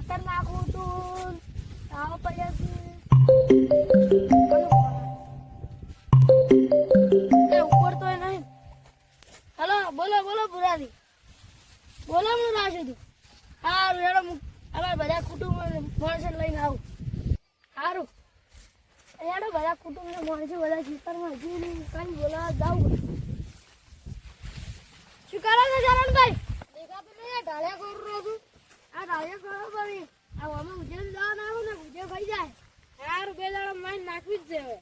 ખાતર નાખું તું આવો પડ્યો ઉપર તો નહીં. હલો બોલો બોલો બુરાદી બોલો હું રાશુ તું સારું હેડો અમારે બધા કુટુંબ માણસો લઈને આવું સારું હેડો બધા કુટુંબ માણસો બધા ખેતરમાં હજુ કઈ બોલાવા જાઉં શું કરો છો શરણભાઈ દેખાતું નહીં ઢાળિયા કરું રહ્યો છું આ ઢાળિયા કરો ભાઈ આ અમે ઉજેર જવા નાખું ને ઉજે ભાઈ જાય સારું બે દાડા માઇન નાખવી જ છે હવે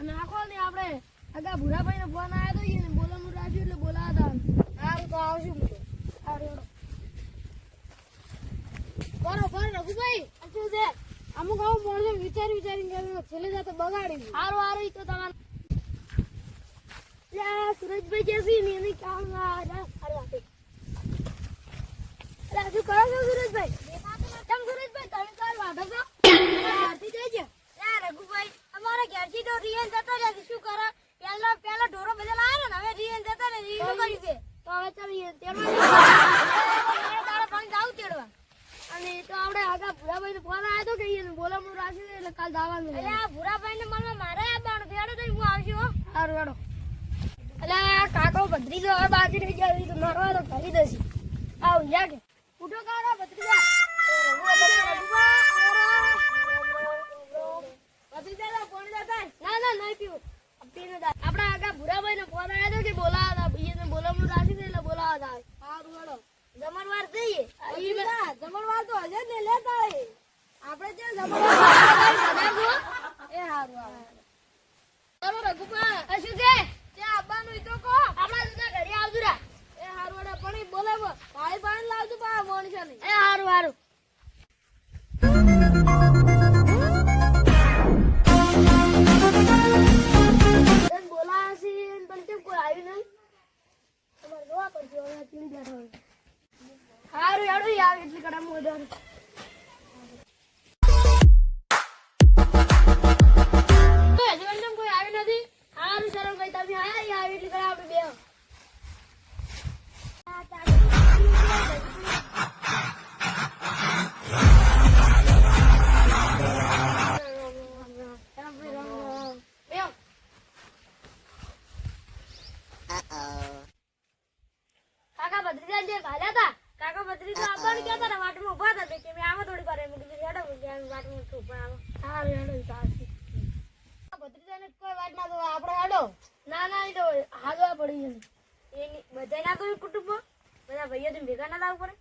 નાખો ને આપણે આગા ભૂરાભાઈ ને ફોન આવ્યો તો ને બોલાનું રાખ્યું એટલે બોલાવા સારું તો આવશું સારું બરોબર રઘુભાઈ શું છે અમુક આવું માણસો વિચારીને છેલ્લે જતો બગાડી સારું સારું તો તમારે સુરજભાઈ જશે ને એની કામ શું કરો છો સુરજભાઈ કેમ સુરજભાઈ તમે કાલ વાઢો છો ઘરથી જઈ છે રઘુભાઈ અમારે ઘેરથી તો રિયન જતો રહે શું કરે પેલા ઢોરો બધા લાવ્યા ને હવે રિયન જતા ને રીનું કર્યું છે તો હવે ચાલીએ તેડવા પાણી જાવ તેડવા અને તો આપણે આગા ભૂરાભાઈ ને ફોન આવ્યો તો કે એને બોલામણું રાખ્યું એટલે કાલ જવાનું એટલે આ ભૂરાભાઈ ને મને મારે આવવાનું તેડો તો હું આવશું હો સારું હેડો એટલે કાકો ભત્રીજો હવે બાજી રહી જાય તો મારવા તો કરી દેશે આવ જા કે ઉઠો કાકા ભત્રીજા ભત્રીજા કોણ જતા ના ના નહીં પીવું આપડા આગા ભૂરાભાઈ ને ફોન આવ્યો તો કે બોલાવા એને બોલામણું રાખ્યું એટલે બોલાવા સારું હેડો જમણવાર જઈએ જમણવાર તો હજે ને લેતા આપણે જે જમણવાર એ હારું બરોબર રઘુપા શું છે ત્યાં આવવાનું ઈ તો કહો આપણા જુદા ઘરે આવજો રા એ હારું વડે પણ બોલાવો ભાઈ ભાઈ લાવજો પા મોણસો ને એ હારું હારું બોલાસી પણ કેમ કોઈ આવ્યું નહીં તમારે જોવા પડશે હવે ચીડી બેઠો હારું યાડું આવે એટલે કડા મોઢાર કોઈ આવ્યું નથી હારું શરમ ભાઈ તમે આયા આવી એટલે કડા આપણે બે કાકા ભત્રીજા જે ભાલ્યા હતા કાકા ભત્રીજા આવવાનું કહેતા હતા વાટમાં ઉભા હતા કે મેં આવો થોડી વાર એમ કીધું હેડો વાટમાં ઉભા આવો સારું હેડો સાચી ભત્રીજાને કોઈ વાત ના તો આપણે હેડો ના ના એ તો હાલવા પડી જશે એની બધા ના કોઈ કુટુંબ બધા ભાઈઓ તમે ભેગા ના લાવવું પડે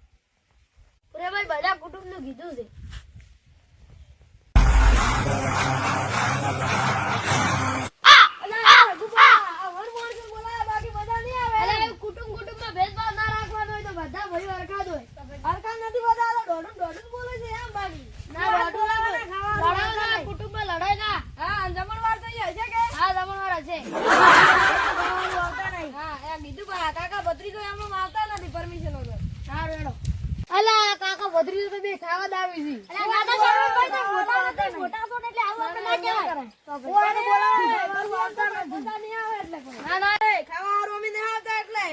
પૂરે ભાઈ બધા કુટુંબ નું કીધું છે કાકા ભત્રીજો એમાં આવતા નથી પરમિશન વગર સારું હેડો અલા કાકા ભત્રીજો તો બે ખાવા દાવી છે અલા દાદા શરમ મોટા નથી મોટા છો એટલે આવું આપણે ના કહેવાય કોઈને બોલાવે આવતા નથી પોતા નહીં આવે એટલે ના ના એ ખાવા હારું અમે નહીં આવતા એટલે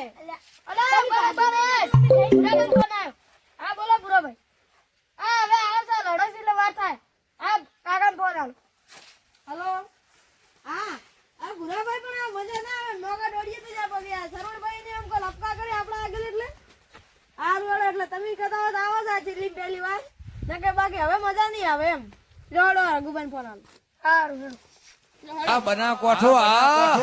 અલા બરાબર પૂરા બનાવ હા બોલો પૂરો ભાઈ હા હવે આવો છે લડો છે એટલે વાત થાય હા કાકાને ફોન આલો હેલો હા આ ભૂરાભાઈ પણ આ મજા ના આવે નોગા દોડીએ તો જા પગે આ સરવણભાઈ ને એમ કો લપકા કરે આપડા આગળ એટલે હારું એટલે તમે કહેતા હો આવો જ આ છેલ્લી પહેલી વાર નકે બાકી હવે મજા નહીં આવે એમ જોડો રઘુભાઈ ફોન આલો હારું આ બના કોઠો આ